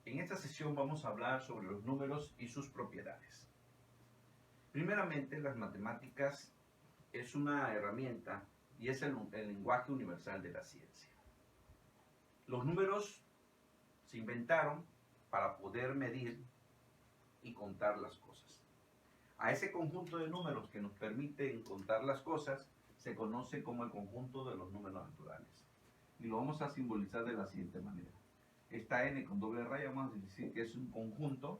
En esta sesión vamos a hablar sobre los números y sus propiedades. Primeramente, las matemáticas es una herramienta y es el lenguaje universal de la ciencia. Los números se inventaron para poder medir y contar las cosas. A ese conjunto de números que nos permiten contar las cosas se conoce como el conjunto de los números naturales. Y lo vamos a simbolizar de la siguiente manera. Esta n con doble raya vamos a decir que es un conjunto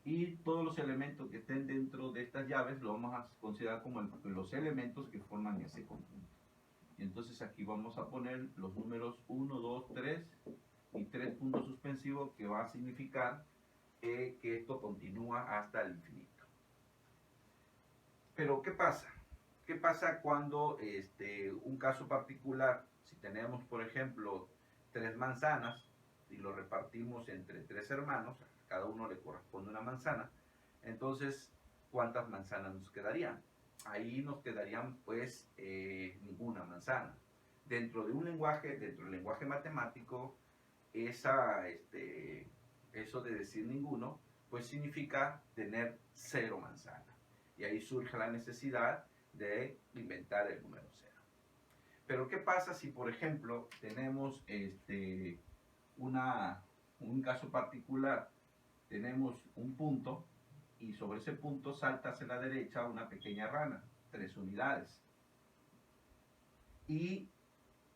y todos los elementos que estén dentro de estas llaves lo vamos a considerar como los elementos que forman ese conjunto. Y entonces aquí vamos a poner los números 1, 2, 3 y 3 puntos suspensivos, que va a significar que esto continúa hasta el infinito. Pero ¿qué pasa? ¿Qué pasa cuando un caso particular, si tenemos por ejemplo 3 manzanas y lo repartimos entre 3 hermanos, a cada uno le corresponde una manzana, entonces ¿cuántas manzanas nos quedarían? Ahí nos quedarían pues ninguna manzana. Dentro del lenguaje matemático, eso de decir ninguno, pues significa tener 0 manzanas. Y ahí surge la necesidad de inventar el número 0. Pero ¿qué pasa si, por ejemplo, tenemos un caso particular? Tenemos un punto y sobre ese punto salta hacia la derecha una pequeña rana, 3 unidades. Y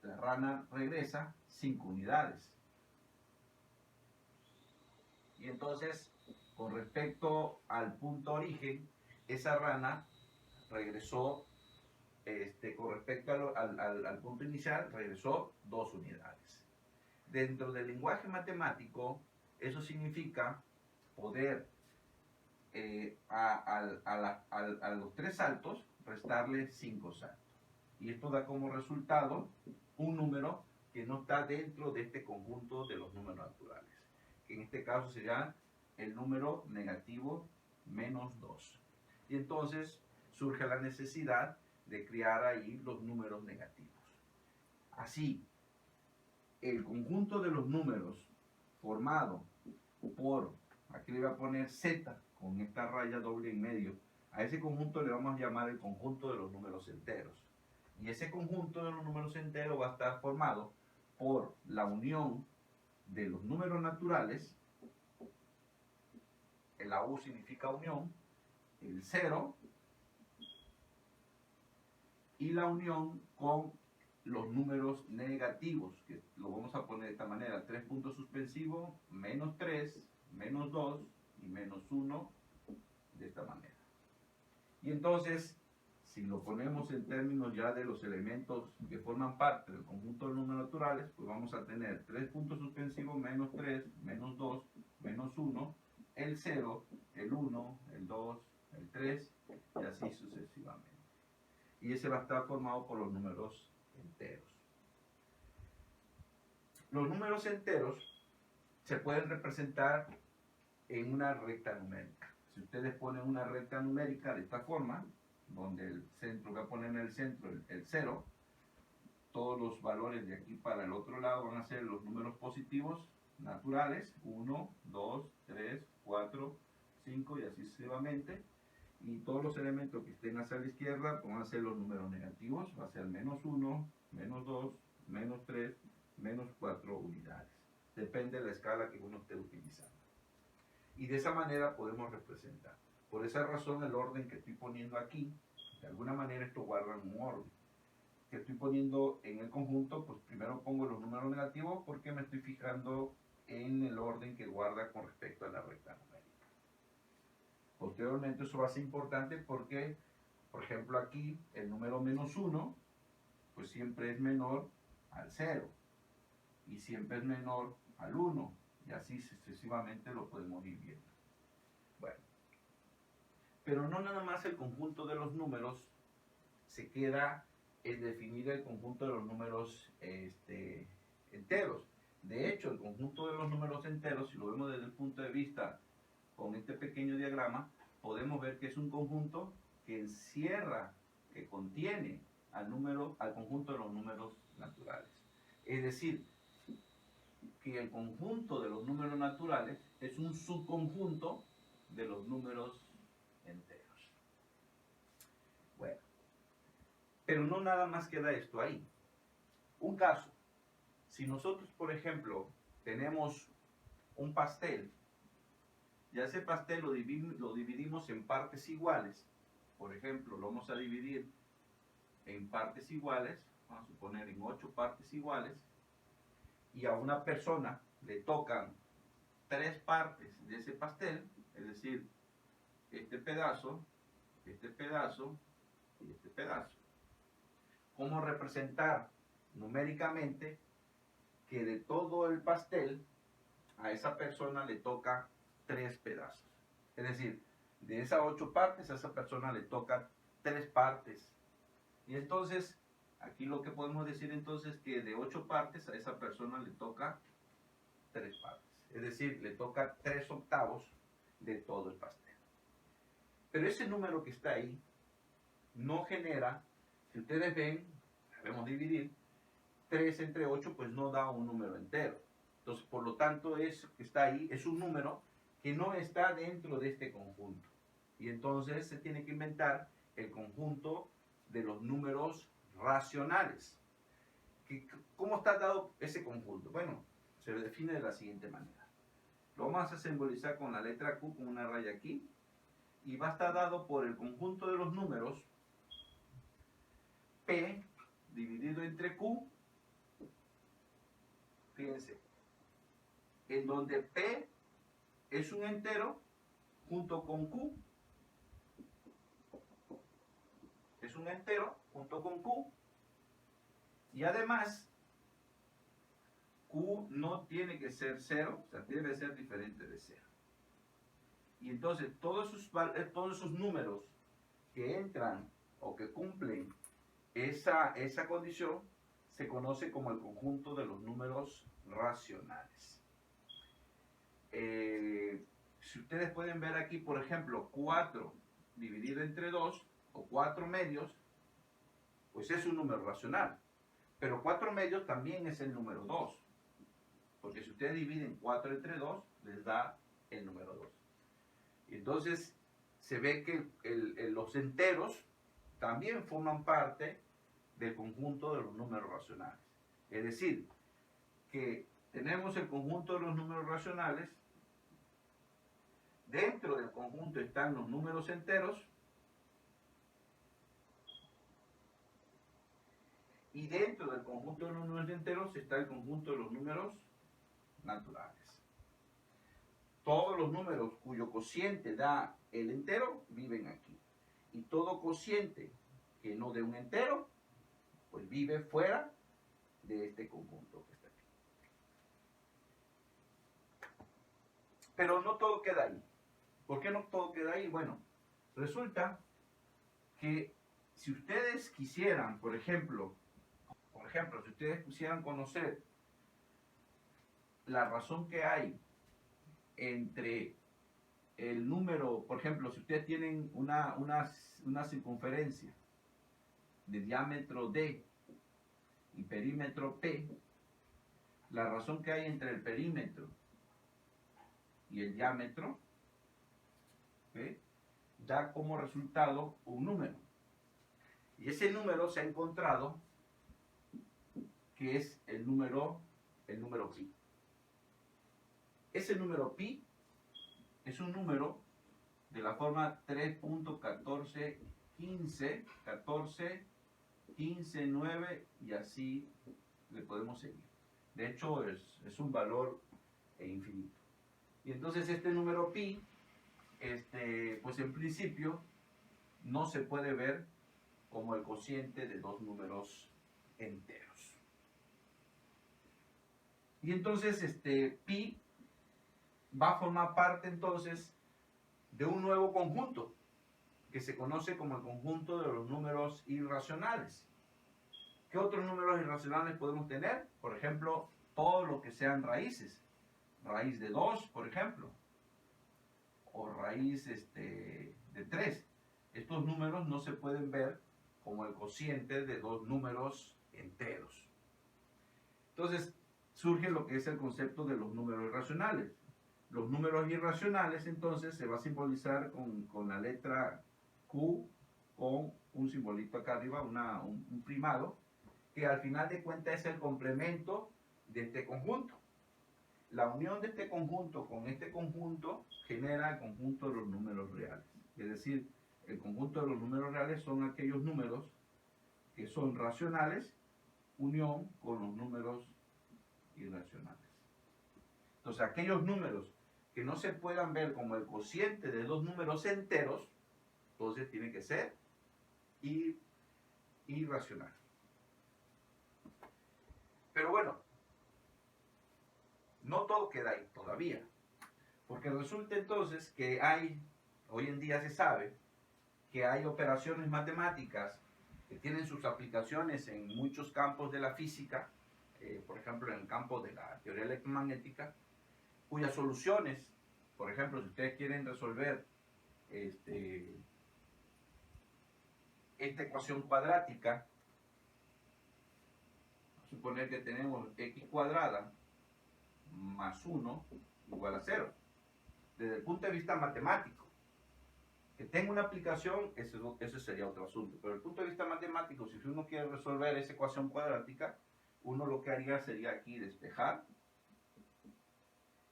la rana regresa 5 unidades. Y entonces, con respecto al punto origen, esa rana regresó, con respecto al punto inicial, regresó 2 unidades. Dentro del lenguaje matemático, eso significa poder a los 3 saltos restarle 5 saltos. Y esto da como resultado un número que no está dentro de este conjunto de los números naturales, que en este caso sería el número negativo menos 2. Y entonces surge la necesidad de crear ahí los números negativos. Así, el conjunto de los números formado por, aquí le voy a poner Z con esta raya doble en medio, a ese conjunto le vamos a llamar el conjunto de los números enteros. Y ese conjunto de los números enteros va a estar formado por la unión de los números naturales, la U significa unión, el 0, y la unión con los números negativos, que lo vamos a poner de esta manera: 3 puntos suspensivos, menos 3, menos 2 y menos 1, de esta manera. Y entonces, si lo ponemos en términos ya de los elementos que forman parte del conjunto de números naturales, pues vamos a tener 3 puntos suspensivos, menos 3, menos 2, menos 1, el 0, el 1, el 2, el 3, y así sucesivamente. Y ese va a estar formado por los números enteros. Los números enteros se pueden representar en una recta numérica. Si ustedes ponen una recta numérica de esta forma, donde el centro, voy a poner en el centro el 0, todos los valores de aquí para el otro lado van a ser los números positivos naturales, 1, 2, 3, 4, 5 y así sucesivamente. Y todos los elementos que estén hacia la izquierda van a ser los números negativos, va a ser menos 1, menos 2, menos 3, menos 4 unidades. Depende de la escala que uno esté utilizando. Y de esa manera podemos representar. Por esa razón, el orden que estoy poniendo aquí, de alguna manera esto guarda un orden. Que estoy poniendo en el conjunto, pues primero pongo los números negativos porque me estoy fijando en el orden que guarda con respecto a la recta numérica. Posteriormente eso va a ser importante porque, por ejemplo, aquí el número menos 1, pues siempre es menor al 0 y siempre es menor al 1, y así sucesivamente lo podemos ir viendo. Bueno, pero no nada más el conjunto de los números se queda en definir el conjunto de los números enteros. De hecho, el conjunto de los números enteros, si lo vemos desde el punto de vista con este pequeño diagrama, podemos ver que es un conjunto que encierra, que contiene al conjunto de los números naturales. Es decir, que el conjunto de los números naturales es un subconjunto de los números enteros. Bueno, pero no nada más queda esto ahí. Un caso, si nosotros, por ejemplo, tenemos un pastel, y ese pastel lo dividimos en partes iguales, por ejemplo, lo vamos a dividir en partes iguales, vamos a suponer en 8 partes iguales, y a una persona le tocan 3 partes de ese pastel, es decir, este pedazo y este pedazo. ¿Cómo representar numéricamente que de todo el pastel a esa persona le toca 3 pedazos? Es decir, de esas 8 partes a esa persona le toca 3 partes. Y entonces, aquí lo que podemos decir entonces es que de 8 partes a esa persona le toca 3 partes. Es decir, le toca 3/8 de todo el pastel. Pero ese número que está ahí no genera, si ustedes ven, debemos dividir, 3 entre 8 pues no da un número entero. Entonces, por lo tanto, eso que está ahí es un número que no está dentro de este conjunto. Y entonces se tiene que inventar el conjunto de los números racionales. ¿Cómo está dado ese conjunto? Bueno, se define de la siguiente manera. Lo vamos a simbolizar con la letra Q, con una raya aquí, y va a estar dado por el conjunto de los números P dividido entre Q. Fíjense, en donde P es un entero junto con Q. Es un entero junto con Q. Y además, Q no tiene que ser 0, o sea, debe ser diferente de 0. Y entonces, todos esos números que entran o que cumplen esa condición se conoce como el conjunto de los números racionales. Si ustedes pueden ver aquí, por ejemplo, 4 dividido entre 2 o 4 medios, pues es un número racional. Pero 4 medios también es el número 2. Porque si ustedes dividen 4 entre 2, les da el número 2. Y entonces se ve que los enteros también forman parte del conjunto de los números racionales. Es decir, que tenemos el conjunto de los números racionales, dentro del conjunto están los números enteros, y dentro del conjunto de los números enteros está el conjunto de los números naturales. Todos los números cuyo cociente da el entero viven aquí. Y todo cociente que no dé un entero, pues vive fuera de este conjunto que está aquí. Pero no todo queda ahí. ¿Por qué no todo queda ahí? Bueno, resulta que si ustedes quisieran, por ejemplo, si ustedes quisieran conocer la razón que hay entre el número, por ejemplo, si ustedes tienen una circunferencia de diámetro D y perímetro P, la razón que hay entre el perímetro y el diámetro, ¿okay?, da como resultado un número. Y ese número se ha encontrado que es el número pi. Ese número pi es un número de la forma 3.1415, 14, 15, 9 y así le podemos seguir. De hecho es un valor infinito. Y entonces este número pi, pues en principio no se puede ver como el cociente de dos números enteros. Y entonces pi va a formar parte entonces de un nuevo conjunto que se conoce como el conjunto de los números irracionales. ¿Qué otros números irracionales podemos tener? Por ejemplo, todo lo que sean raíces. Raíz de 2, por ejemplo, o raíz de 3. Estos números no se pueden ver como el cociente de dos números enteros. Entonces, surge lo que es el concepto de los números irracionales. Los números irracionales entonces se va a simbolizar con la letra Q, con un simbolito acá arriba, un primado, que al final de cuentas es el complemento de este conjunto. La unión de este conjunto con este conjunto genera el conjunto de los números reales. Es decir, el conjunto de los números reales son aquellos números que son racionales, unión con los números irracionales. Entonces, aquellos números que no se puedan ver como el cociente de dos números enteros, entonces tienen que ser irracionales. Pero bueno, no todo queda ahí todavía, porque resulta entonces que hoy en día se sabe que hay operaciones matemáticas que tienen sus aplicaciones en muchos campos de la física, por ejemplo en el campo de la teoría electromagnética, cuyas soluciones, por ejemplo, si ustedes quieren resolver esta ecuación cuadrática, vamos a suponer que tenemos x cuadrada más 1 igual a 0. Desde el punto de vista matemático, que tenga una aplicación, eso sería otro asunto. Pero desde el punto de vista matemático, si uno quiere resolver esa ecuación cuadrática, uno lo que haría sería aquí despejar.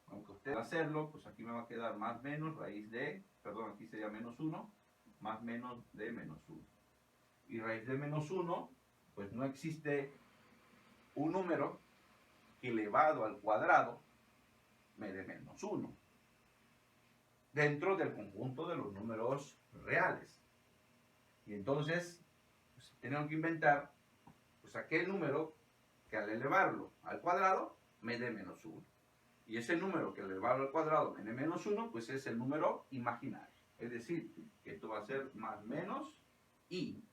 Aunque usted va a hacerlo, pues aquí me va a quedar más menos raíz de, perdón, aquí sería menos 1, más menos de menos 1. Y raíz de menos 1, pues no existe un número que elevado al cuadrado me dé menos 1 dentro del conjunto de los números reales. Y entonces pues, tenemos que inventar pues, aquel número que al elevarlo al cuadrado me dé menos 1. Y ese número que al elevarlo al cuadrado me dé menos 1, pues es el número imaginario. Es decir, que esto va a ser más menos i.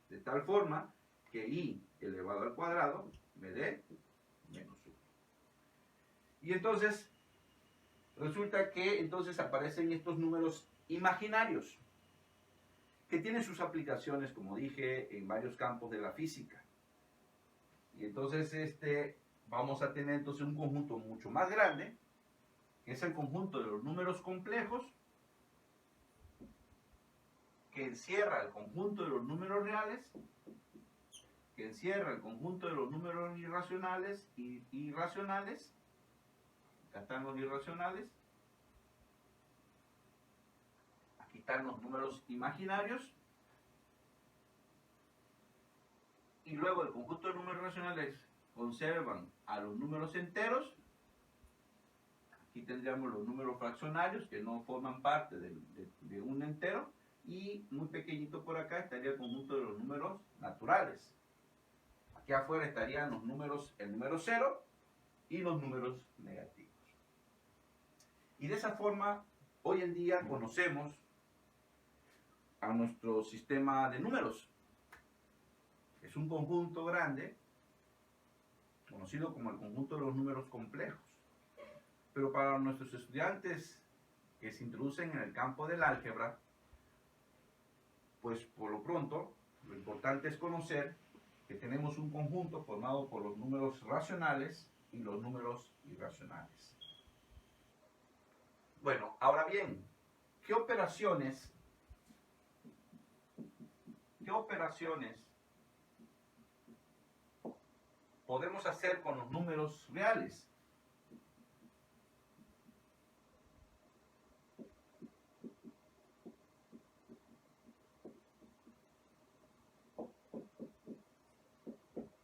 De tal forma que i elevado al cuadrado me dé menos 1. Y entonces resulta que entonces aparecen estos números imaginarios que tienen sus aplicaciones, como dije, en varios campos de la física. Y entonces vamos a tener entonces un conjunto mucho más grande, que es el conjunto de los números complejos, que encierra el conjunto de los números reales, que encierra el conjunto de los números irracionales y irracionales. Acá están los irracionales. Aquí están los números imaginarios. Y luego el conjunto de números racionales conservan a los números enteros. Aquí tendríamos los números fraccionarios que no forman parte de un entero. Y muy pequeñito por acá estaría el conjunto de los números naturales. Aquí afuera estarían los números, el número 0 y los números negativos. Y de esa forma, hoy en día conocemos a nuestro sistema de números. Es un conjunto grande, conocido como el conjunto de los números complejos. Pero para nuestros estudiantes que se introducen en el campo del álgebra, pues por lo pronto, lo importante es conocer que tenemos un conjunto formado por los números racionales y los números irracionales. Bueno, ahora bien, ¿qué operaciones podemos hacer con los números reales?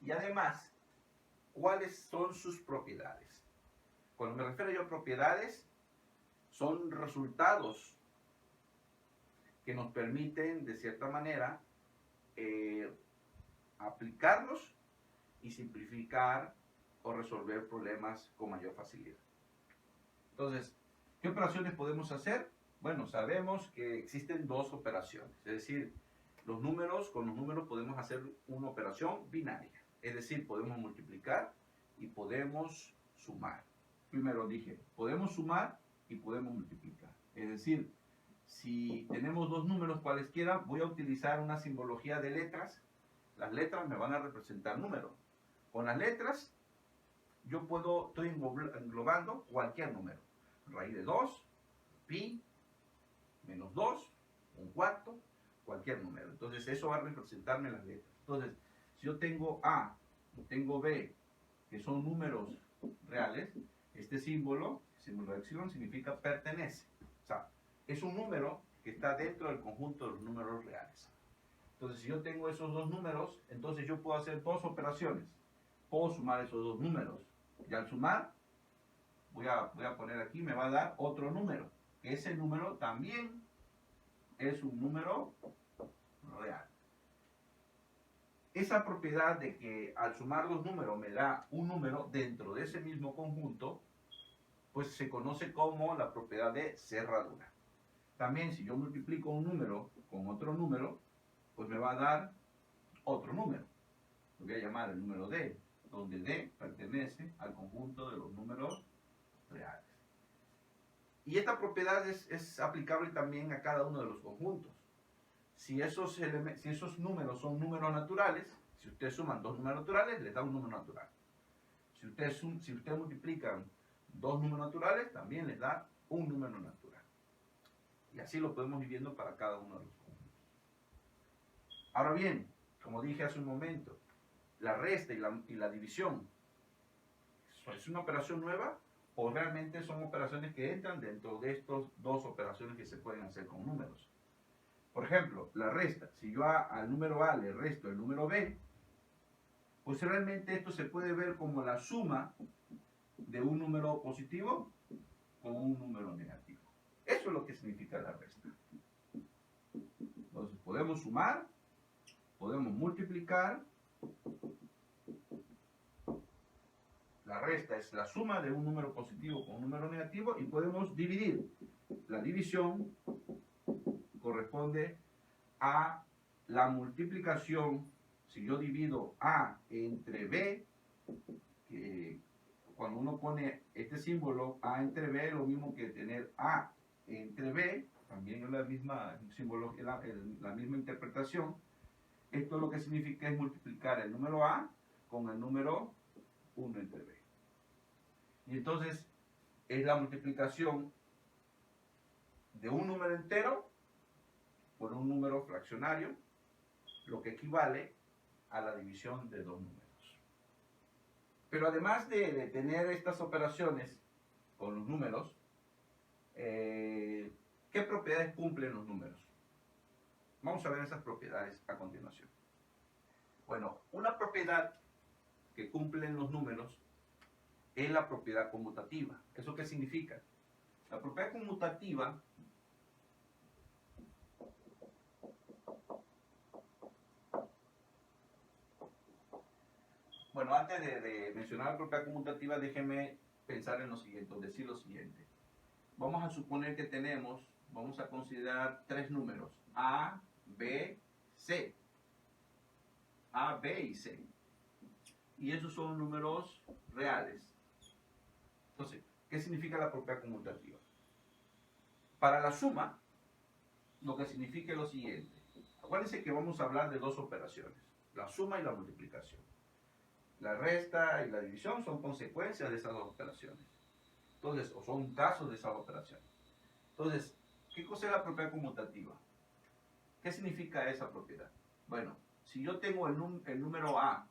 Y además, ¿cuáles son sus propiedades? Cuando me refiero yo a propiedades, son resultados que nos permiten, de cierta manera, aplicarlos y simplificar o resolver problemas con mayor facilidad. Entonces, ¿qué operaciones podemos hacer? Bueno, sabemos que existen dos operaciones, es decir, con los números podemos hacer una operación binaria, es decir, podemos multiplicar y podemos sumar. Primero dije, podemos sumar y podemos multiplicar, es decir, si tenemos dos números cualesquiera, voy a utilizar una simbología de letras. Las letras me van a representar números. Con las letras estoy englobando cualquier número. Raíz de 2, pi, menos 2, un cuarto, cualquier número. Entonces eso va a representarme las letras. Entonces, si yo tengo A y tengo B, que son números reales, este símbolo de acción, significa pertenece. O sea, es un número que está dentro del conjunto de los números reales. Entonces, si yo tengo esos dos números, entonces yo puedo hacer dos operaciones. Puedo sumar esos dos números. Y al sumar, voy a poner aquí, me va a dar otro número. Ese número también es un número real. Esa propiedad de que al sumar dos números me da un número dentro de ese mismo conjunto, pues se conoce como la propiedad de cerradura. También si yo multiplico un número con otro número, pues me va a dar otro número. Lo voy a llamar el número D, donde D pertenece al conjunto de los números reales. Y esta propiedad es aplicable también a cada uno de los conjuntos. Si esos números son números naturales, si ustedes suman dos números naturales, les da un número natural. Si ustedes multiplican dos números naturales, también les da un número natural. Y así lo podemos ir viendo para cada uno de los conjuntos. Ahora bien, como dije hace un momento, la resta y la división, ¿es una operación nueva o realmente son operaciones que entran dentro de estas dos operaciones que se pueden hacer con números? Por ejemplo, la resta, si yo al número A le resto el número B, pues realmente esto se puede ver como la suma de un número positivo con un número negativo. Eso es lo que significa la resta. Entonces podemos sumar, podemos multiplicar. La resta es la suma de un número positivo con un número negativo y podemos dividir. La división corresponde a la multiplicación. Si yo divido A entre B, que cuando uno pone este símbolo A entre B, es lo mismo que tener A entre B, también es la misma símbolo, la misma interpretación. Esto lo que significa es multiplicar el número A con el número 1 entre B. Y entonces es la multiplicación de un número entero por un número fraccionario, lo que equivale a la división de dos números. Pero además de tener estas operaciones con los números, ¿qué propiedades cumplen los números? Vamos a ver esas propiedades a continuación. Bueno, una propiedad que cumplen los números es la propiedad conmutativa. ¿Eso qué significa? La propiedad conmutativa bueno, antes de mencionar la propiedad conmutativa, déjenme pensar en lo siguiente, o decir lo siguiente. Vamos a suponer que vamos a considerar tres números, A, B, C. A, B y C. Y esos son números reales. Entonces, ¿qué significa la propiedad conmutativa? Para la suma, lo que significa es lo siguiente. Acuérdense que vamos a hablar de dos operaciones, la suma y la multiplicación. La resta y la división son consecuencias de esas dos operaciones. Entonces, o son casos de esas operaciones. Entonces, ¿qué cosa es la propiedad conmutativa? ¿Qué significa esa propiedad? Bueno, si yo tengo el número A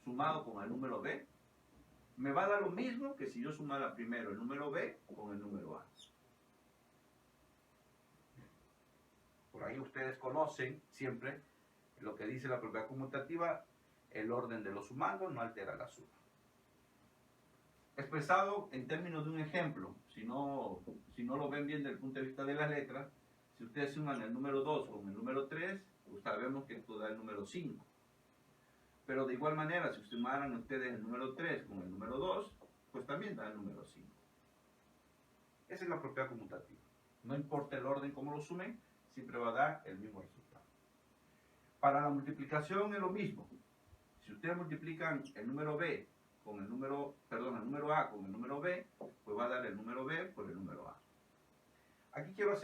sumado con el número B, me va a dar lo mismo que si yo sumara primero el número B con el número A. Por ahí ustedes conocen siempre lo que dice la propiedad conmutativa, el orden de los sumandos no altera la suma. Expresado en términos de un ejemplo, si no lo ven bien desde el punto de vista de las letras, si ustedes suman el número 2 con el número 3, pues sabemos que esto da el número 5. Pero de igual manera, si sumaran ustedes el número 3 con el número 2, pues también da el número 5. Esa es la propiedad conmutativa. No importa el orden como lo sumen, siempre va a dar el mismo resultado. Para la multiplicación es lo mismo. Si ustedes multiplican el número B con el número A con el número B, pues va a dar el número B por el número A. Aquí quiero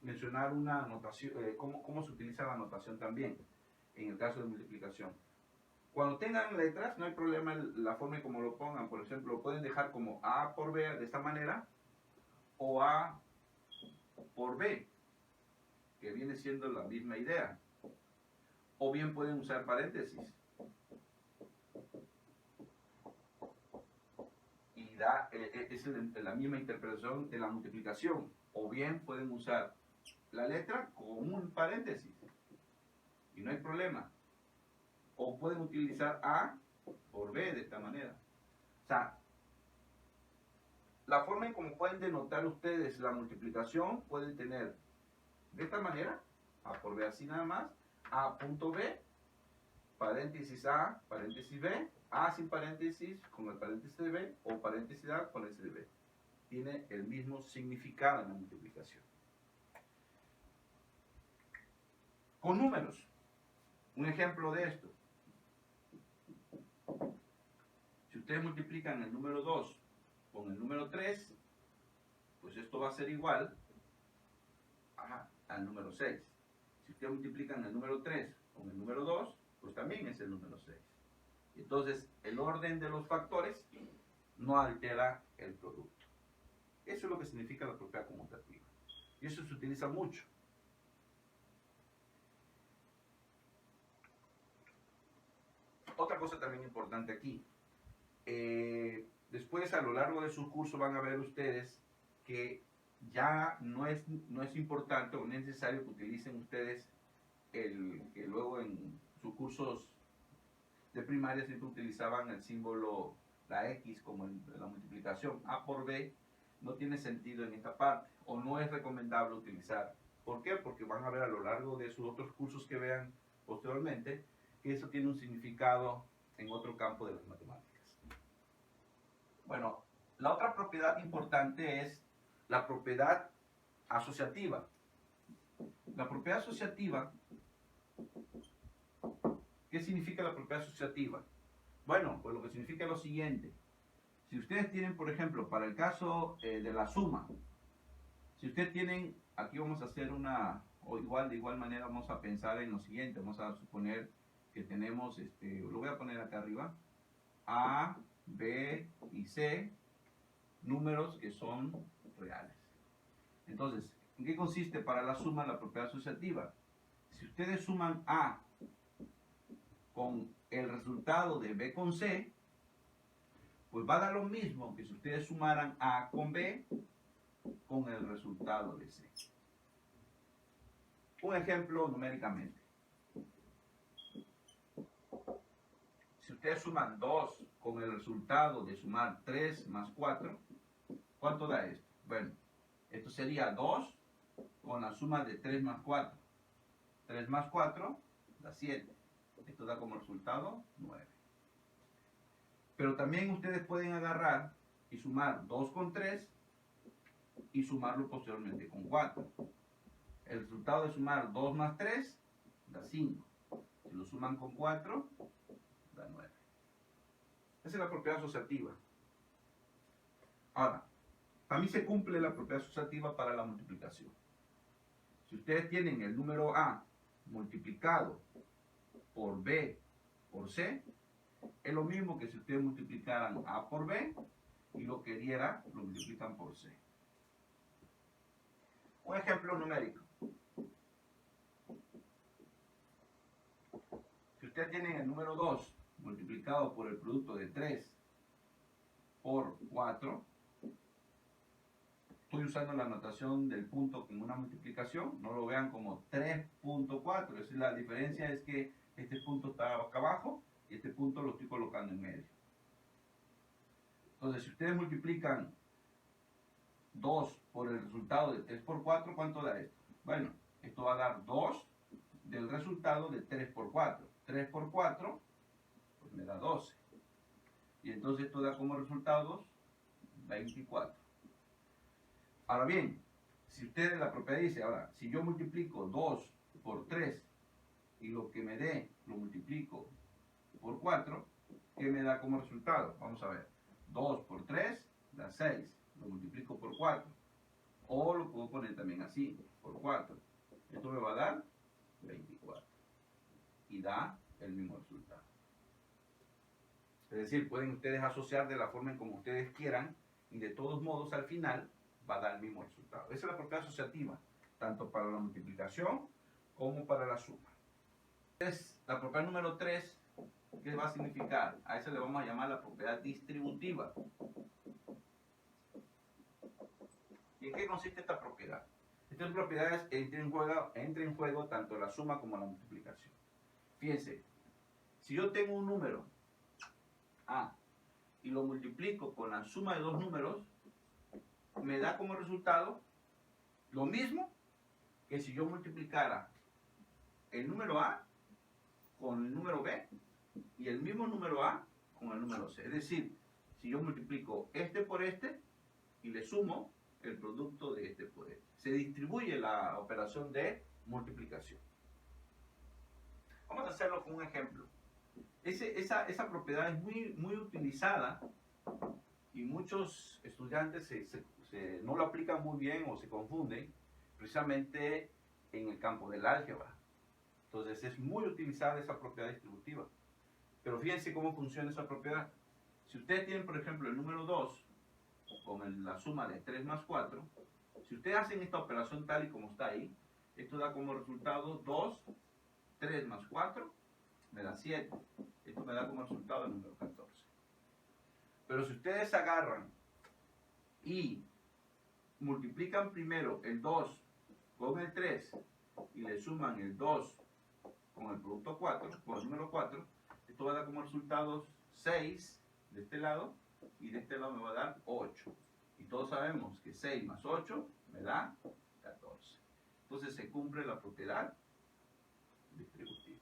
mencionar una notación, cómo se utiliza la notación también en el caso de multiplicación. Cuando tengan letras, no hay problema en la forma en cómo lo pongan. Por ejemplo, lo pueden dejar como A por B de esta manera, o A por B, que viene siendo la misma idea. O bien pueden usar paréntesis. Y es la misma interpretación de la multiplicación. O bien pueden usar la letra con un paréntesis. Y no hay problema. O pueden utilizar A por B de esta manera. O sea, la forma en cómo pueden denotar ustedes la multiplicación pueden tener de esta manera, A por B así nada más, A punto B, paréntesis A, paréntesis B, A sin paréntesis con el paréntesis de B, o paréntesis A, paréntesis de B. Tiene el mismo significado en la multiplicación. Con números, un ejemplo de esto. Si ustedes multiplican el número 2 con el número 3, pues esto va a ser igual al número 6. Si ustedes multiplican el número 3 con el número 2, pues también es el número 6. Entonces, el orden de los factores no altera el producto. Eso es lo que significa la propiedad conmutativa. Y eso se utiliza mucho. Otra cosa también importante aquí. Después, a lo largo de su curso, van a ver ustedes que ya no es importante o necesario que utilicen ustedes que luego en sus cursos de primaria siempre utilizaban el símbolo, la X, como en la multiplicación. A por B no tiene sentido en esta parte, o no es recomendable utilizar. ¿Por qué? Porque van a ver a lo largo de sus otros cursos que vean posteriormente que eso tiene un significado en otro campo de las matemáticas. Bueno, la otra propiedad importante es la propiedad asociativa. La propiedad asociativa, ¿qué significa la propiedad asociativa? Bueno, pues lo que significa es lo siguiente. Si ustedes tienen, por ejemplo, para el caso de la suma, si ustedes tienen, aquí vamos a hacer de igual manera vamos a pensar en lo siguiente. Vamos a suponer que tenemos, lo voy a poner acá arriba, A, B y C, números que son reales. Entonces, ¿en qué consiste para la suma la propiedad asociativa? Si ustedes suman A con el resultado de B con C, pues va a dar lo mismo que si ustedes sumaran A con B con el resultado de C. Un ejemplo numéricamente. Si ustedes suman 2 con el resultado de sumar 3 más 4, ¿cuánto da esto? Bueno, esto sería 2 con la suma de 3 más 4. 3 más 4 da 7. Esto da como resultado 9. Pero también ustedes pueden agarrar y sumar 2 con 3 y sumarlo posteriormente con 4. El resultado de sumar 2 más 3 da 5. Si lo suman con 4, da 9. Esa es la propiedad asociativa. Ahora, para mí se cumple la propiedad asociativa para la multiplicación. Si ustedes tienen el número A multiplicado por B por C, es lo mismo que si ustedes multiplicaran A por B y lo que diera lo multiplican por C. Un ejemplo numérico. Si ustedes tienen el número 2 multiplicado por el producto de 3 por 4, estoy usando la notación del punto como una multiplicación, no lo vean como 3.4, es decir, la diferencia es que este punto está acá abajo y este punto lo estoy colocando en medio. Entonces, si ustedes multiplican 2 por el resultado de 3 por 4, ¿cuánto da esto? Bueno, esto va a dar 2 del resultado de 3 por 4. 3 por 4, pues me da 12. Y entonces esto da como resultados 24. Ahora bien, si ustedes la propiedad dice, ahora, si yo multiplico 2 por 3 y lo que me dé lo multiplico por 4, ¿qué me da como resultado? Vamos a ver. 2 por 3 da 6. Lo multiplico por 4. O lo puedo poner también así, por 4. Esto me va a dar 24. Y da el mismo resultado. Es decir, pueden ustedes asociar de la forma en como ustedes quieran y de todos modos al final va a dar el mismo resultado. Esa es la propiedad asociativa, tanto para la multiplicación como para la suma. Es la propiedad número 3, ¿qué va a significar? A eso le vamos a llamar la propiedad distributiva. ¿Y en qué consiste esta propiedad? Estas propiedades entra en juego tanto la suma como la multiplicación. Fíjense, si yo tengo un número A y lo multiplico con la suma de dos números, me da como resultado lo mismo que si yo multiplicara el número A con el número B y el mismo número A con el número C. Es decir, si yo multiplico este por este y le sumo el producto de este por este. Se distribuye la operación de multiplicación. Vamos a hacerlo con un ejemplo. Esa propiedad es muy utilizada y muchos estudiantes no lo aplican muy bien o se confunden precisamente en el campo del álgebra. Entonces es muy utilizada esa propiedad distributiva. Pero fíjense cómo funciona esa propiedad. Si ustedes tienen, por ejemplo, el número 2 con la suma de 3 más 4, si ustedes hacen esta operación tal y como está ahí, esto da como resultado 2, 3 más 4, me da 7. Esto me da como resultado el número 14. Pero si ustedes agarran y multiplican primero el 2 con el 3 y le suman el 2 con el producto 4, con el número 4, esto va a dar como resultados 6 de este lado y de este lado me va a dar 8. Y todos sabemos que 6 más 8 me da 14. Entonces se cumple la propiedad distributiva.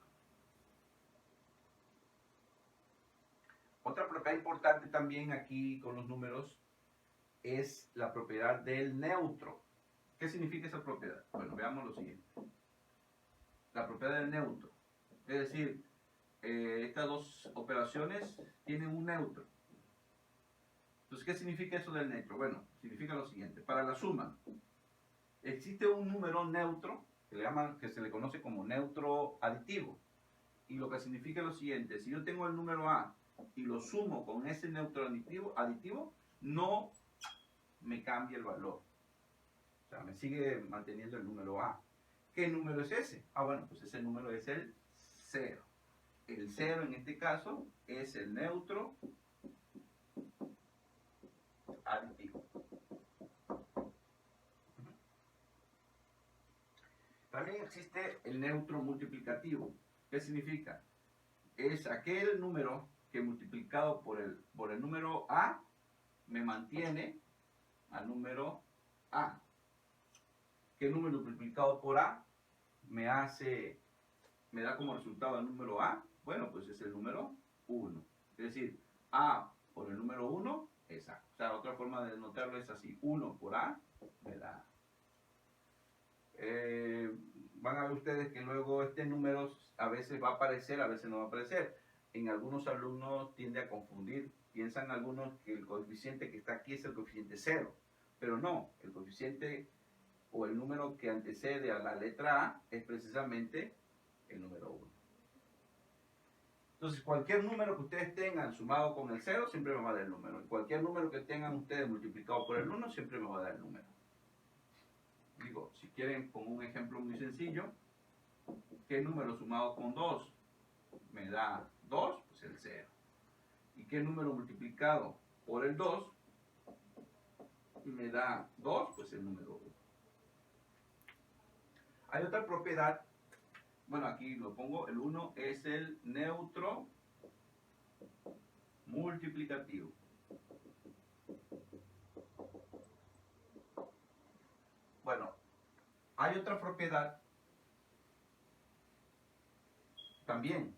Otra propiedad importante también aquí con los números es la propiedad del neutro. ¿Qué significa esa propiedad? Bueno, veamos lo siguiente. La propiedad del neutro. Es decir, estas dos operaciones tienen un neutro. Entonces, ¿qué significa eso del neutro? Bueno, significa lo siguiente. Para la suma, existe un número neutro que se le conoce como neutro aditivo. Y lo que significa es lo siguiente. Si yo tengo el número A y lo sumo con ese neutro aditivo, no me cambia el valor. O sea, me sigue manteniendo el número A. ¿Qué número es ese? Bueno, pues ese número es el 0. El 0 en este caso es el neutro aditivo. También existe el neutro multiplicativo. ¿Qué significa? Es aquel número que multiplicado por el número A me mantiene al número A. ¿Qué número multiplicado por A me da como resultado el número A? Bueno, pues es el número 1. Es decir, A por el número 1 es A. O sea, otra forma de notarlo es así. 1 por A me da A. Van a ver ustedes que luego este número a veces va a aparecer, a veces no va a aparecer. En algunos alumnos tiende a confundir. Piensan algunos que el coeficiente que está aquí es el coeficiente 0. Pero no, el coeficiente o el número que antecede a la letra A es precisamente el número 1. Entonces, cualquier número que ustedes tengan sumado con el 0, siempre me va a dar el número. Y cualquier número que tengan ustedes multiplicado por el 1, siempre me va a dar el número. Digo, si quieren, con un ejemplo muy sencillo, ¿qué número sumado con 2 me da 2? Pues el 0. ¿Y qué número multiplicado por el 2 me da 2? Pues el número 1. Hay otra propiedad, bueno, aquí lo pongo, el 1 es el neutro multiplicativo. Bueno, hay otra propiedad también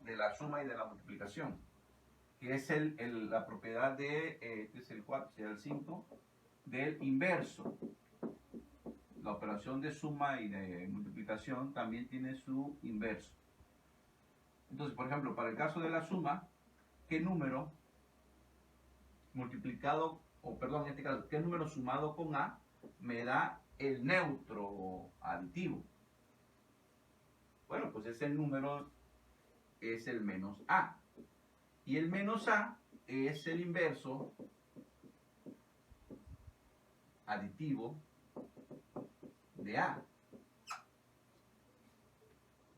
de la suma y de la multiplicación, que es la propiedad de, este es el 4, sería el 5, del inverso. La operación de suma y de multiplicación también tiene su inverso. Entonces, por ejemplo, para el caso de la suma, ¿qué número multiplicado, o perdón, en este caso, qué número sumado con A me da el neutro aditivo? Bueno, pues es el número es el menos A. Y el menos A es el inverso aditivo de A.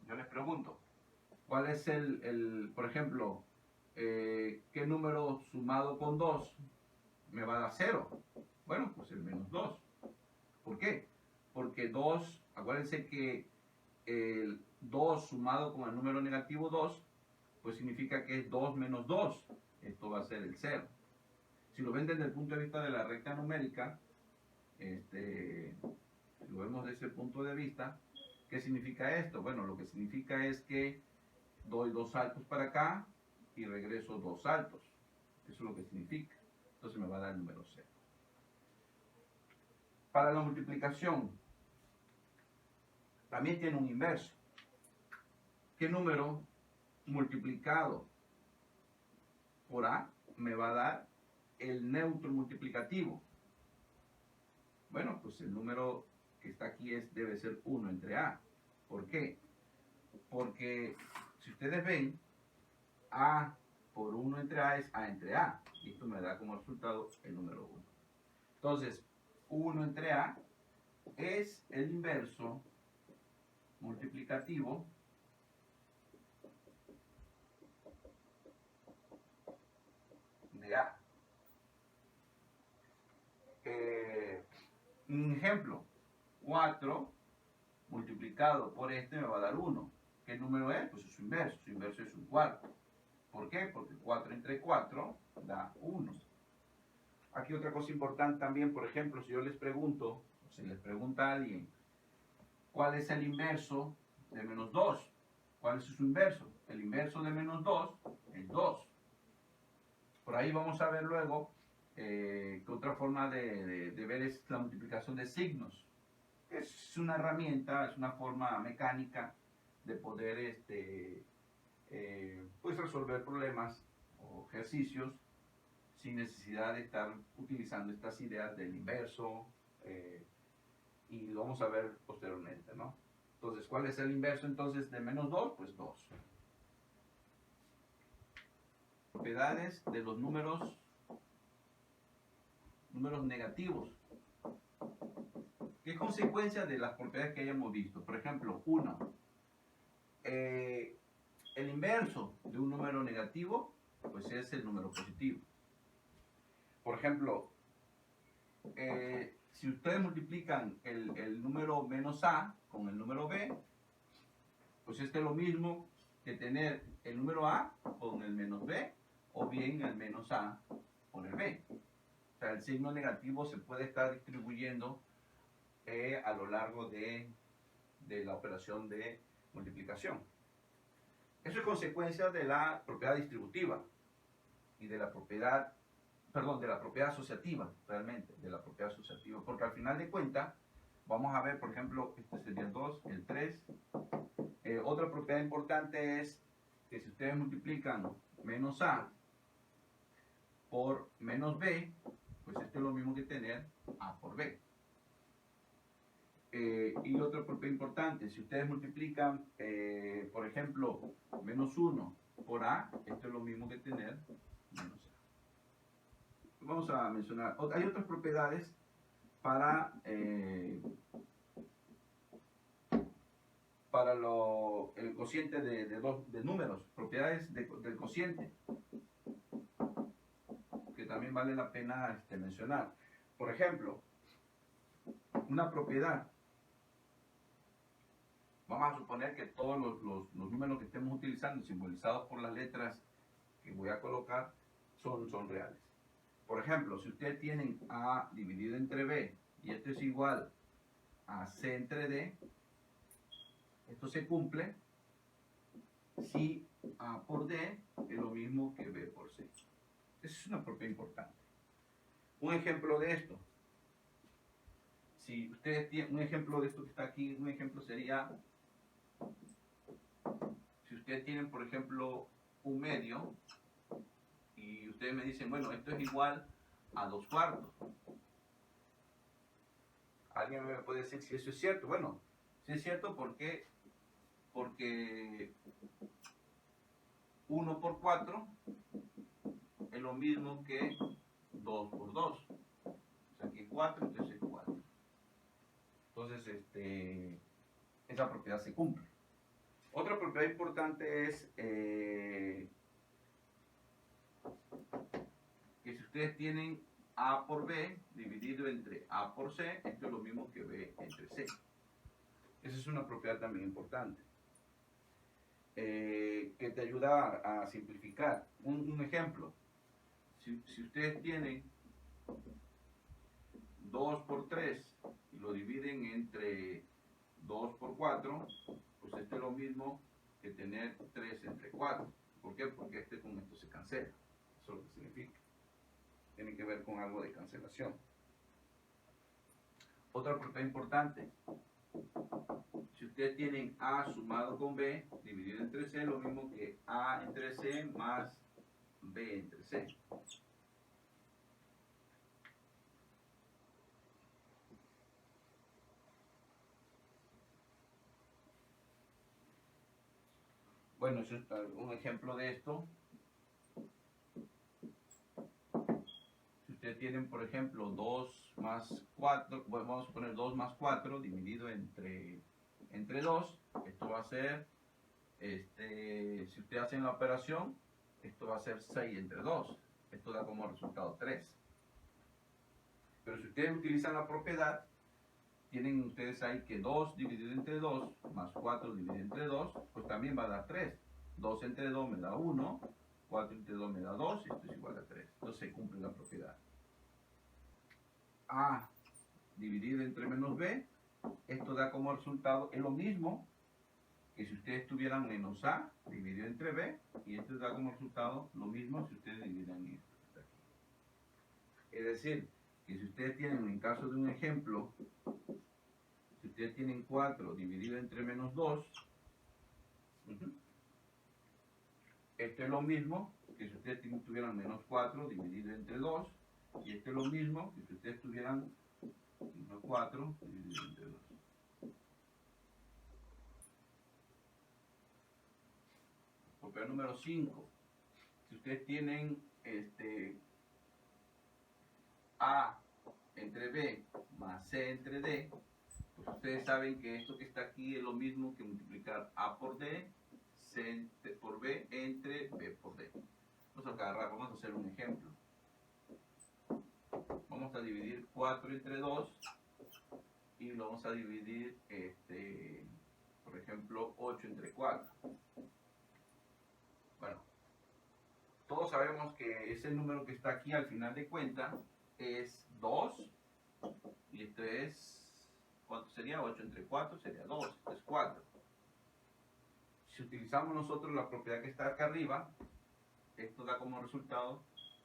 Yo les pregunto, ¿cuál es por ejemplo, qué número sumado con 2 me va a dar 0? Bueno, pues el menos 2. ¿Por qué? Porque 2, acuérdense que el 2 sumado con el número negativo 2, pues significa que es 2 menos 2. Esto va a ser el 0. Si lo ven desde el punto de vista de la recta numérica, si lo vemos desde ese punto de vista, ¿qué significa esto? Bueno, lo que significa es que doy 2 saltos para acá y regreso 2 saltos. Eso es lo que significa. Entonces me va a dar el número 0. Para la multiplicación, también tiene un inverso. ¿Qué número multiplicado por A me va a dar el neutro multiplicativo? Bueno, pues el número que está aquí debe ser 1 entre A. ¿Por qué? Porque si ustedes ven, A por 1 entre A es A entre A. Y esto me da como resultado el número 1. Entonces, 1 entre A es el inverso multiplicativo de A. Un ejemplo, 4 multiplicado por este me va a dar 1. ¿Qué número es? Pues es su inverso. Su inverso es un cuarto. ¿Por qué? Porque 4 entre 4 da 1. Aquí otra cosa importante también, por ejemplo, si yo les pregunto, o se les pregunta a alguien, ¿cuál es el inverso de menos 2? ¿Cuál es su inverso? El inverso de menos 2 es 2. Por ahí vamos a ver luego que otra forma de ver es la multiplicación de signos. Es una herramienta, es una forma mecánica de poder pues resolver problemas o ejercicios sin necesidad de estar utilizando estas ideas del inverso, y lo vamos a ver posteriormente, ¿no? Entonces, ¿cuál es el inverso entonces de menos 2? Pues 2. Propiedades de los números negativos. ¿Qué consecuencias de las propiedades que hayamos visto? Por ejemplo, 1. El inverso de un número negativo, pues es el número positivo. Por ejemplo, si ustedes multiplican el número menos A con el número B, pues esto es lo mismo que tener el número A con el menos B, o bien el menos A con el B. O sea, el signo negativo se puede estar distribuyendo a lo largo de la operación de multiplicación. Eso es consecuencia de la propiedad distributiva y de la propiedad, de la propiedad asociativa, realmente, de la propiedad asociativa, porque al final de cuentas, vamos a ver, por ejemplo, este sería el 2, el 3. Otra propiedad importante es que si ustedes multiplican menos A por menos B, pues esto es lo mismo que tener A por B. Y otra propiedad importante, si ustedes multiplican, por ejemplo, menos 1 por A, esto es lo mismo que tener menos A. Vamos a mencionar, hay otras propiedades para el cociente de números, propiedades del cociente, que también vale la pena mencionar. Por ejemplo, una propiedad, vamos a suponer que todos los números que estemos utilizando, simbolizados por las letras que voy a colocar, son reales. Por ejemplo, si ustedes tienen A dividido entre B y esto es igual a C entre D, esto se cumple si A por D es lo mismo que B por C. Esa es una propiedad importante. Un ejemplo de esto. Si ustedes tienen un ejemplo de esto que está aquí, un ejemplo sería, si ustedes tienen, por ejemplo, un medio, y ustedes me dicen, bueno, esto es igual a 2 cuartos. ¿Alguien me puede decir si eso es cierto? Bueno, si es cierto porque 1 por 4 es lo mismo que 2 por 2. O sea, aquí 4, entonces 4. Entonces, esa propiedad se cumple. Otra propiedad importante es que si ustedes tienen A por B dividido entre A por C, esto es lo mismo que B entre C. Esa es una propiedad también importante. Que te ayuda a simplificar. Un ejemplo. Si ustedes tienen 2 por 3 y lo dividen entre 2 por 4, pues esto es lo mismo que tener 3 entre 4. ¿Por qué? Porque este con esto se cancela. Eso es lo que significa. Tiene que ver con algo de cancelación. Otra propiedad importante. Si ustedes tienen A sumado con B dividido entre C, es lo mismo que A entre C más B entre C. Bueno, eso es un ejemplo de esto. Si ustedes tienen, por ejemplo, 2 más 4, bueno, vamos a poner 2 más 4 dividido entre 2, esto va a ser, si ustedes hacen la operación, esto va a ser 6 entre 2. Esto da como resultado 3. Pero si ustedes utilizan la propiedad, tienen ustedes ahí que 2 dividido entre 2 más 4 dividido entre 2, pues también va a dar 3. 2 entre 2 me da 1, 4 entre 2 me da 2 y esto es igual a 3. Entonces se cumple la propiedad. A dividido entre menos B, esto da como resultado, es lo mismo que si ustedes tuvieran menos A dividido entre B, y esto da como resultado lo mismo si ustedes dividen esto que está aquí. Es decir, que si ustedes tienen, en caso de un ejemplo, si ustedes tienen 4 dividido entre menos 2, esto es lo mismo que si ustedes tuvieran menos 4 dividido entre 2, y esto es lo mismo que si ustedes tuvieran menos 4 dividido entre 2. Propiedad número 5. Si ustedes tienen A entre B más C entre D, pues ustedes saben que esto que está aquí es lo mismo que multiplicar A por D, C por B entre B por D. Vamos a hacer un ejemplo. Vamos a dividir 4 entre 2 y lo vamos a dividir, por ejemplo, 8 entre 4. Bueno, todos sabemos que ese número que está aquí al final de cuentas es 2 y esto es, ¿cuánto sería? 8 entre 4 sería 2, esto es 4. Si utilizamos nosotros la propiedad que está acá arriba, esto da como resultado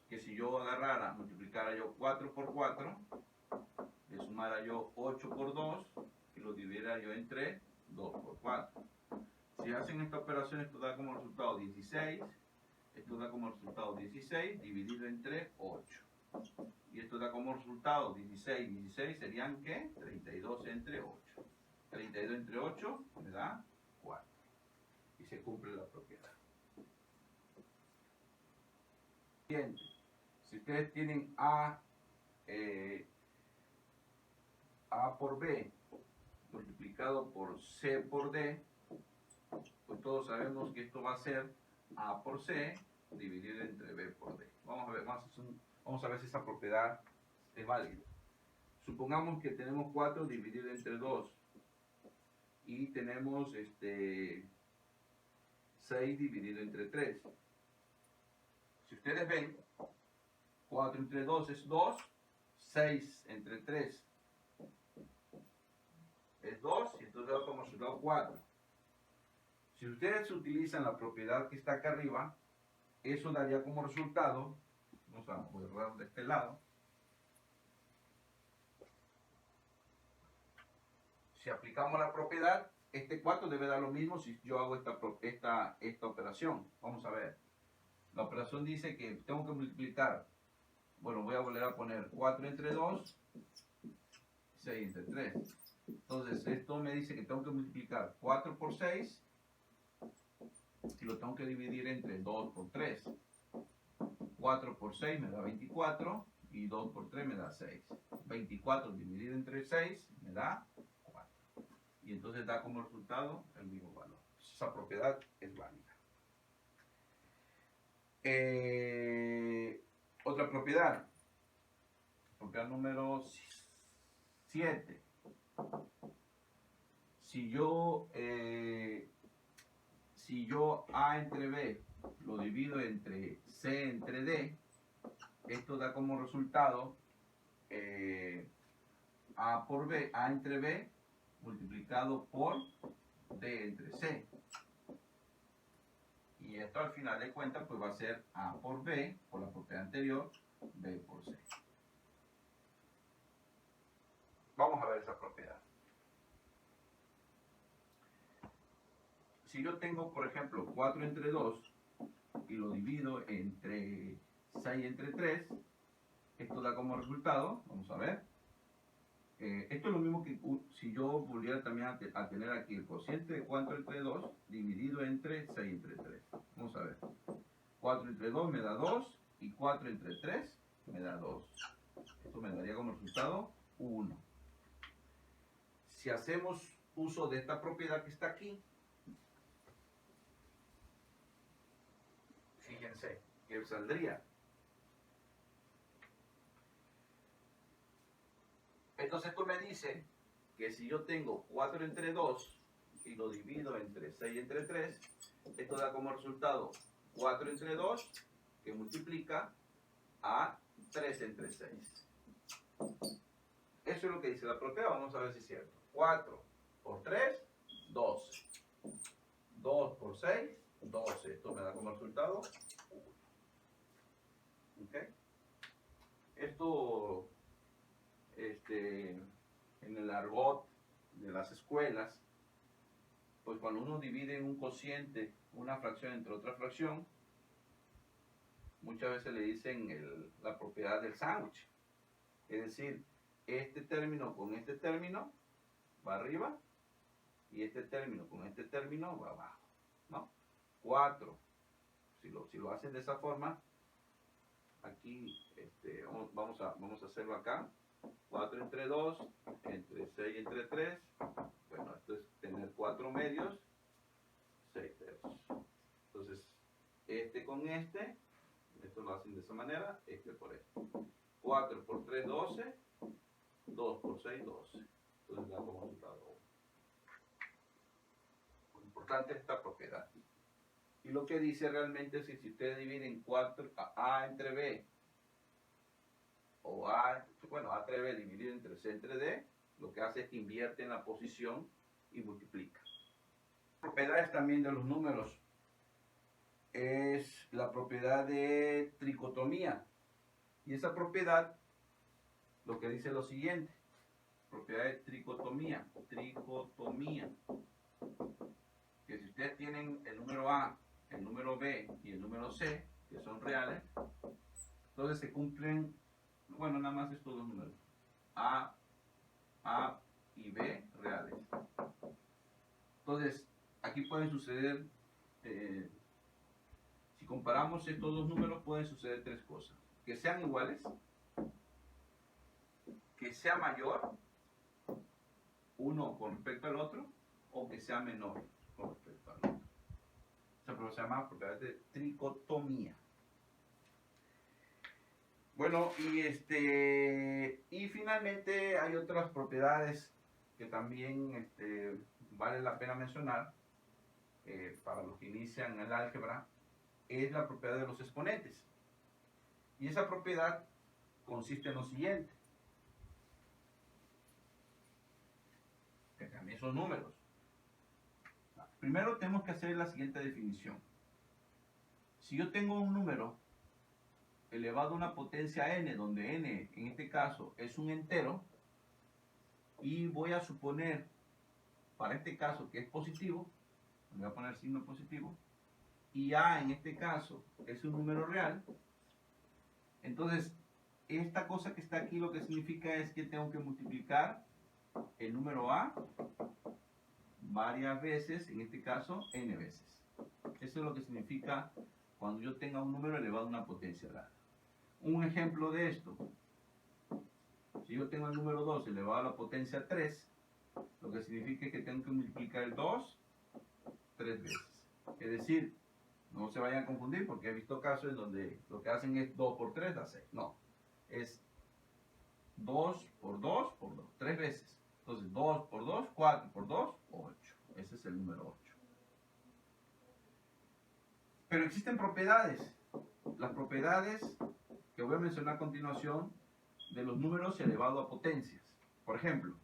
que si yo agarrara, multiplicara yo 4 por 4, le sumara yo 8 por 2 y lo dividiera yo entre 2 por 4. Si hacen esta operación, esto da como resultado 16, esto da como resultado 16 dividido entre 8. Y esto da como resultado 16 serían ¿qué? 32 entre 8. 32 entre 8 me da 4. Y se cumple la propiedad. Siguiente. Si ustedes tienen A por B multiplicado por C por D, pues todos sabemos que esto va a ser A por C dividido entre B por D. Vamos a ver si esa propiedad es válida. Supongamos que tenemos 4 dividido entre 2 y tenemos 6 dividido entre 3. Si ustedes ven, 4 entre 2 es 2, 6 entre 3 es 2 y entonces da como resultado 4. Si ustedes utilizan la propiedad que está acá arriba, eso daría como resultado, vamos a borrar de este lado, si aplicamos la propiedad, este 4 debe dar lo mismo si yo hago esta operación. Vamos a ver. La operación dice que tengo que multiplicar, bueno, voy a volver a poner 4 entre 2, 6 entre 3. Entonces, esto me dice que tengo que multiplicar 4 por 6 si lo tengo que dividir entre 2 por 3. 4 por 6 me da 24 y 2 por 3 me da 6. 24 dividido entre 6 me da 4. Y entonces da como resultado el mismo valor. Esa propiedad es válida. Otra propiedad. Propiedad número 7. Si yo A entre B lo divido entre C entre D, esto da como resultado A por B, A entre B multiplicado por D entre C. Y esto al final de cuentas pues va a ser A por B, por la propiedad anterior, B por C. Vamos a ver esa propiedad. Si yo tengo, por ejemplo, 4 entre 2 y lo divido entre 6 entre 3, esto da como resultado, vamos a ver, esto es lo mismo que si yo volviera también a tener aquí el cociente de 4 entre 2 dividido entre 6 entre 3. Vamos a ver, 4 entre 2 me da 2 y 4 entre 3 me da 2. Esto me daría como resultado 1. Si hacemos uso de esta propiedad que está aquí, fíjense que saldría. Entonces esto me dice que si yo tengo 4 entre 2 y lo divido entre 6 entre 3, esto da como resultado 4 entre 2 que multiplica a 3 entre 6. Eso es lo que dice la propiedad. Vamos a ver si es cierto. 4 por 3, 12. 2 por 6, 12. Esto me da como resultado 1. ¿Okay? Esto, en el argot de las escuelas, pues cuando uno divide un cociente, una fracción entre otra fracción, muchas veces le dicen la propiedad del sándwich. Es decir, este término con este término va arriba y este término con este término va abajo, ¿no? 4, si lo hacen de esa forma, aquí vamos a hacerlo acá. 4 entre 2, entre 6 entre 3, bueno, esto es tener 4 medios, 6 tercios. Entonces, este con este, esto lo hacen de esa manera, este por este. 4 por 3, 12, 2 por 6, 12. Entonces da como resultado 1. Lo importante es esta propiedad. Y lo que dice realmente es que si ustedes dividen A entre B, o A entre B dividido entre C entre D, lo que hace es que invierte en la posición y multiplica. Propiedades también de los números es la propiedad de tricotomía. Y esa propiedad lo que dice es lo siguiente. Propiedad de tricotomía. Tricotomía. Que si ustedes tienen el número A, el número B y el número C, que son reales, entonces se cumplen, bueno, nada más estos dos números. A y B reales. Entonces, aquí pueden suceder, si comparamos estos dos números, pueden suceder tres cosas. Que sean iguales, que sea mayor uno con respecto al otro, o que sea menor con respecto al otro. Esa se llama propiedad de tricotomía. Bueno, y finalmente hay otras propiedades que también vale la pena mencionar para los que inician el álgebra, es la propiedad de los exponentes. Y esa propiedad consiste en lo siguiente, que también son números. Primero tenemos que hacer la siguiente definición. Si yo tengo un número elevado a una potencia n, donde n en este caso es un entero, y voy a suponer para este caso que es positivo, voy a poner signo positivo, y a en este caso es un número real, entonces esta cosa que está aquí lo que significa es que tengo que multiplicar el número a varias veces, en este caso n veces. Eso es lo que significa cuando yo tenga un número elevado a una potencia dada. Un ejemplo de esto. Si yo tengo el número 2 elevado a la potencia 3, lo que significa que tengo que multiplicar el 2 3 veces. Es decir, no se vayan a confundir porque he visto casos en donde lo que hacen es 2 por 3 da 6. No, es 2 por 2 por 2, 3 veces. Entonces 2 por 2, 4 por 2, 8. Ese es el número 8. Pero existen propiedades. Las propiedades que voy a mencionar a continuación de los números elevados a potencias. Por ejemplo,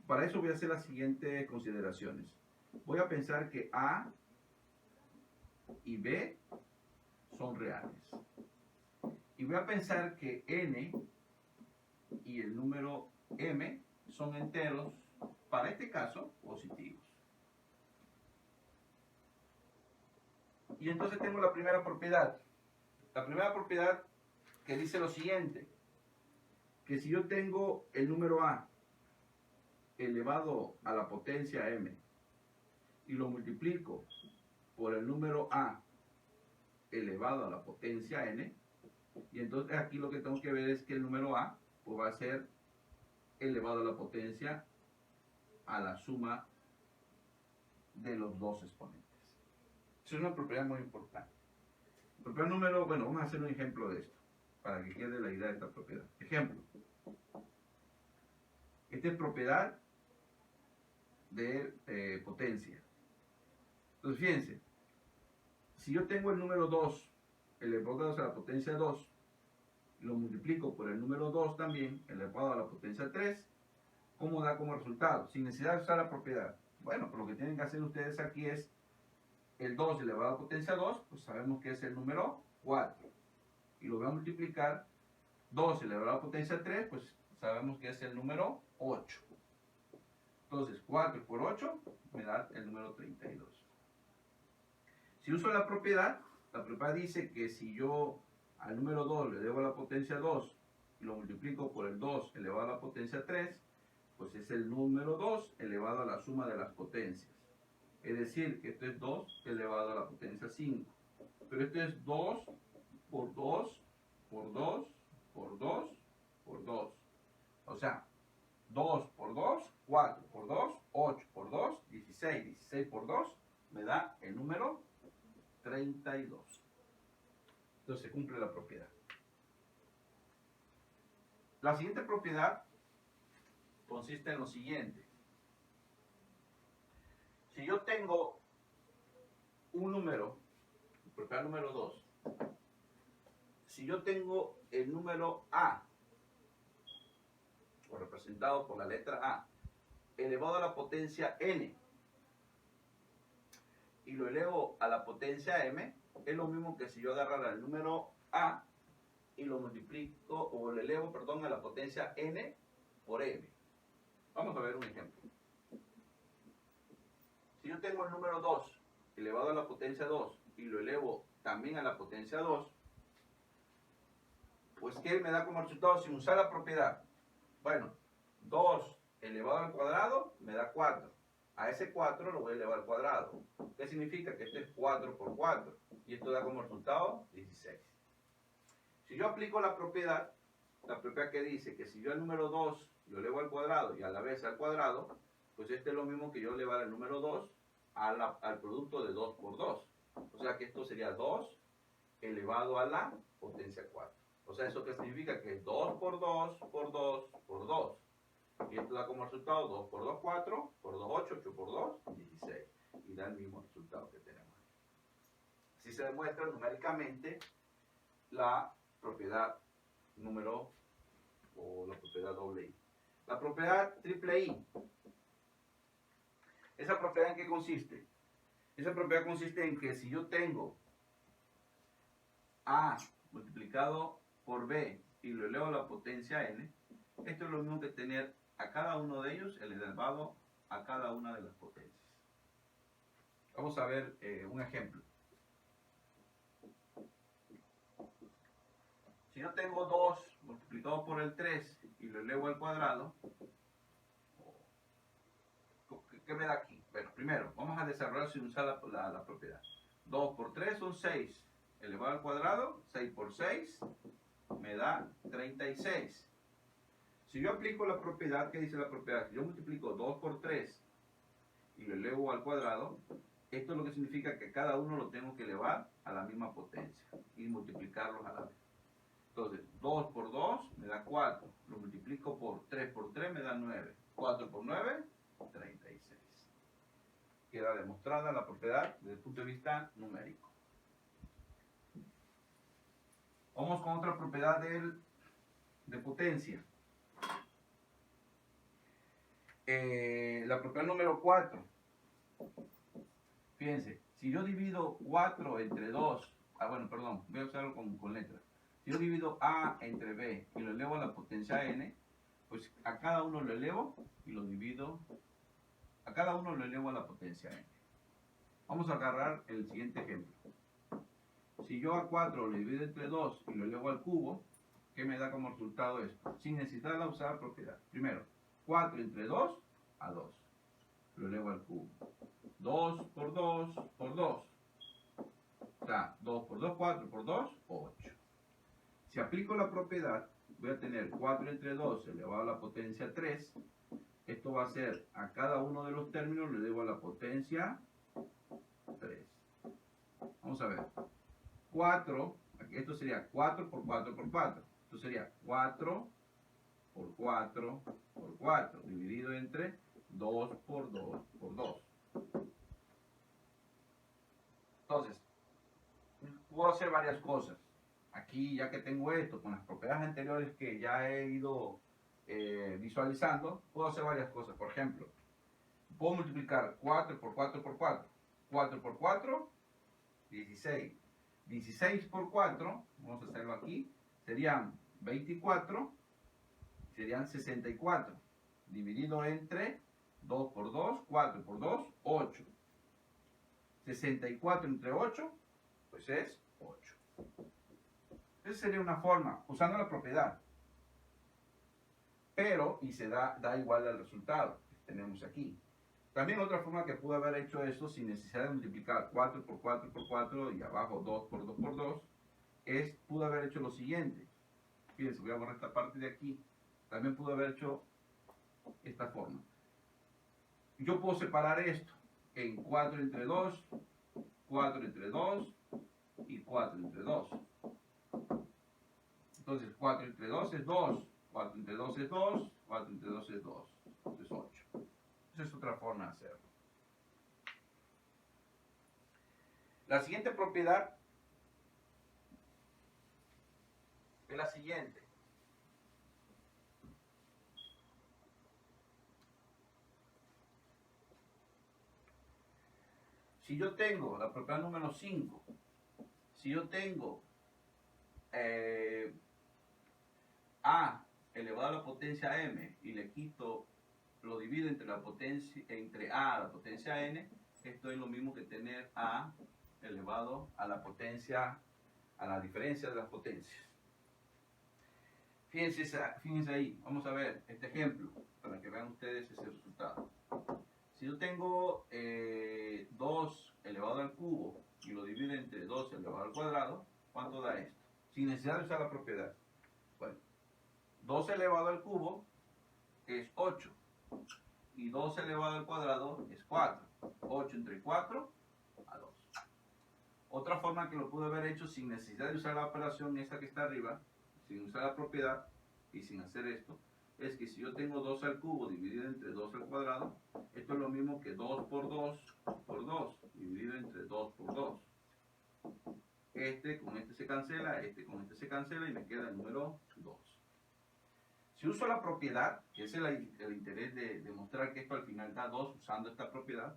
para eso voy a hacer las siguientes consideraciones. Voy a pensar que A y B son reales. Y voy a pensar que N y el número M son enteros, para este caso, positivos. Y entonces tengo la primera propiedad. La primera propiedad que dice lo siguiente, que si yo tengo el número A elevado a la potencia M y lo multiplico por el número A elevado a la potencia N, y entonces aquí lo que tengo que ver es que el número A pues va a ser elevado a la potencia a la suma de los dos exponentes. Eso es una propiedad muy importante. La propiedad número, bueno, vamos a hacer un ejemplo de esto, para que quede la idea de esta propiedad. Ejemplo. Esta es propiedad de potencia. Entonces, fíjense, si yo tengo el número 2 elevado a la potencia 2, lo multiplico por el número 2 también, elevado a la potencia 3, ¿cómo da como resultado? Sin necesidad de usar la propiedad. Bueno, pues lo que tienen que hacer ustedes aquí es el 2 elevado a la potencia 2, pues sabemos que es el número 4. Y lo voy a multiplicar 2 elevado a la potencia 3, pues sabemos que es el número 8. Entonces 4 por 8 me da el número 32. Si uso la propiedad dice que si yo al número 2 le elevo a la potencia 2 y lo multiplico por el 2 elevado a la potencia 3, pues es el número 2 elevado a la suma de las potencias. Es decir, que esto es 2 elevado a la potencia 5. Pero esto es 2 por 2 por 2 por 2 por 2. O sea, 2 por 2, 4 por 2, 8 por 2, 16. 16 por 2 me da el número 32. Entonces se cumple la propiedad. La siguiente propiedad consiste en lo siguiente. Si yo tengo un número, propiedad número 2, si yo tengo el número A, o representado por la letra A, elevado a la potencia N, y lo elevo a la potencia M, es lo mismo que si yo agarrara el número A y lo multiplico, o lo elevo, perdón, a la potencia N por M. Vamos a ver un ejemplo. Si yo tengo el número 2 elevado a la potencia 2 y lo elevo también a la potencia 2, pues ¿qué me da como resultado sin usar la propiedad? Bueno, 2 elevado al cuadrado me da 4. A ese 4 lo voy a elevar al cuadrado. ¿Qué significa? Que esto es 4 por 4. Y esto da como resultado 16. Si yo aplico la propiedad que dice que si yo el número 2 lo elevo al cuadrado y a la vez al cuadrado, pues este es lo mismo que yo elevar el número 2 al producto de 2 por 2. O sea que esto sería 2 elevado a la potencia 4. O sea, ¿eso qué significa? Que es 2 por 2 por 2 por 2. Y esto da como resultado 2 por 2, 4, por 2, 8, 8 por 2, 16. Y da el mismo resultado que tenemos aquí. Así se demuestra numéricamente la propiedad número, o la propiedad doble I. La propiedad triple I. ¿Esa propiedad en qué consiste? Esa propiedad consiste en que si yo tengo A multiplicado por B y lo elevo a la potencia N, esto es lo mismo que tener a cada uno de ellos el elevado a cada una de las potencias. Vamos a ver un ejemplo. Si yo tengo 2 multiplicado por el 3 y lo elevo al cuadrado, ¿qué me da aquí? Bueno, primero, vamos a desarrollar sin usar la propiedad. 2 por 3 son 6 elevado al cuadrado, 6 por 6 me da 36. Si yo aplico la propiedad, ¿qué dice la propiedad? Si yo multiplico 2 por 3 y lo elevo al cuadrado, esto es lo que significa que cada uno lo tengo que elevar a la misma potencia y multiplicarlos a la vez. Entonces, 2 por 2 me da 4, lo multiplico por 3 me da 9, 4 por 9, 36. Queda demostrada la propiedad desde el punto de vista numérico. Vamos con otra propiedad de potencia. La propiedad número 4. Fíjense, si yo divido 4 entre 2, voy a usarlo con letras. Si yo divido A entre B y lo elevo a la potencia n, pues a cada uno lo elevo y lo divido, a cada uno lo elevo a la potencia n. Vamos a agarrar el siguiente ejemplo. Si yo a 4 lo divido entre 2 y lo elevo al cubo, ¿qué me da como resultado esto? Sin necesidad de usar propiedad. Primero, 4 entre 2 a 2. Lo elevo al cubo. 2 por 2 por 2. O sea, 2 por 2, 4 por 2, 8. Si aplico la propiedad, voy a tener 4 entre 2 elevado a la potencia 3. Esto va a ser, a cada uno de los términos lo elevo a la potencia 3. Vamos a ver. 4, esto sería 4 por 4 por 4. Esto sería 4 por 4 por 4, dividido entre 2 por 2 por 2. Entonces, puedo hacer varias cosas. Aquí, ya que tengo esto, con las propiedades anteriores que ya he ido visualizando, puedo hacer varias cosas. Por ejemplo, puedo multiplicar 4 por 4 por 4. 4 por 4, 16. 16 por 4, vamos a hacerlo aquí, serían 24, serían 64. Dividido entre 2 por 2, 4 por 2, 8. 64 entre 8, pues es 8. Esa sería una forma, usando la propiedad. Pero, y se da igual al resultado que tenemos aquí. También otra forma que pude haber hecho esto sin necesidad de multiplicar 4 por 4 por 4 y abajo 2 por 2 por 2, pude haber hecho lo siguiente. Fíjense, voy a borrar esta parte de aquí. También pude haber hecho esta forma. Yo puedo separar esto en 4 entre 2, 4 entre 2 y 4 entre 2. Entonces 4 entre 2 es 2, 4 entre 2 es 2, 4 entre 2 es 2, es 8. Esa es otra forma de hacerlo. La siguiente propiedad es la siguiente. Si yo tengo la propiedad número 5, si yo tengo a elevado a la potencia m y le quito, lo divido entre a a la potencia n, esto es lo mismo que tener a elevado a la potencia, a la diferencia de las potencias. Fíjense ahí, vamos a ver este ejemplo para que vean ustedes ese resultado. Si yo tengo 2 elevado al cubo y lo divido entre 2 elevado al cuadrado, ¿cuánto da esto? Sin necesidad de usar la propiedad. Bueno, 2 elevado al cubo es 8 y 2 elevado al cuadrado es 4. 8 entre 4 a 2. Otra forma que lo pude haber hecho sin necesidad de usar la operación esta que está arriba, sin usar la propiedad y sin hacer esto, es que si yo tengo 2 al cubo dividido entre 2 al cuadrado, esto es lo mismo que 2 por 2 por 2 dividido entre 2 por 2. Este con este se cancela, este con este se cancela y me queda el número 2. Si uso la propiedad, que es el interés de demostrar que esto al final da 2 usando esta propiedad,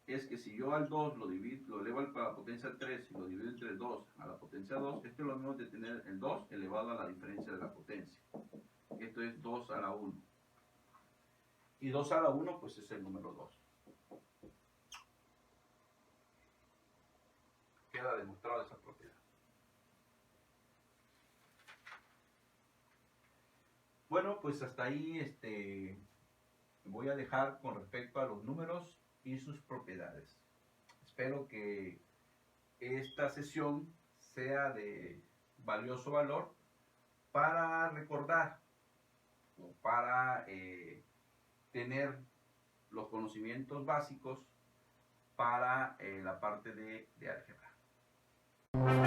es que si yo al 2 lo elevo a la potencia 3 y lo divido entre 2 a la potencia 2, esto es lo mismo de tener el 2 elevado a la diferencia de la potencia. Esto es 2 a la 1. Y 2 a la 1 pues es el número 2. Queda demostrada esa propiedad. Bueno, pues hasta ahí voy a dejar con respecto a los números y sus propiedades. Espero que esta sesión sea de valioso valor para recordar o para tener los conocimientos básicos para la parte de álgebra.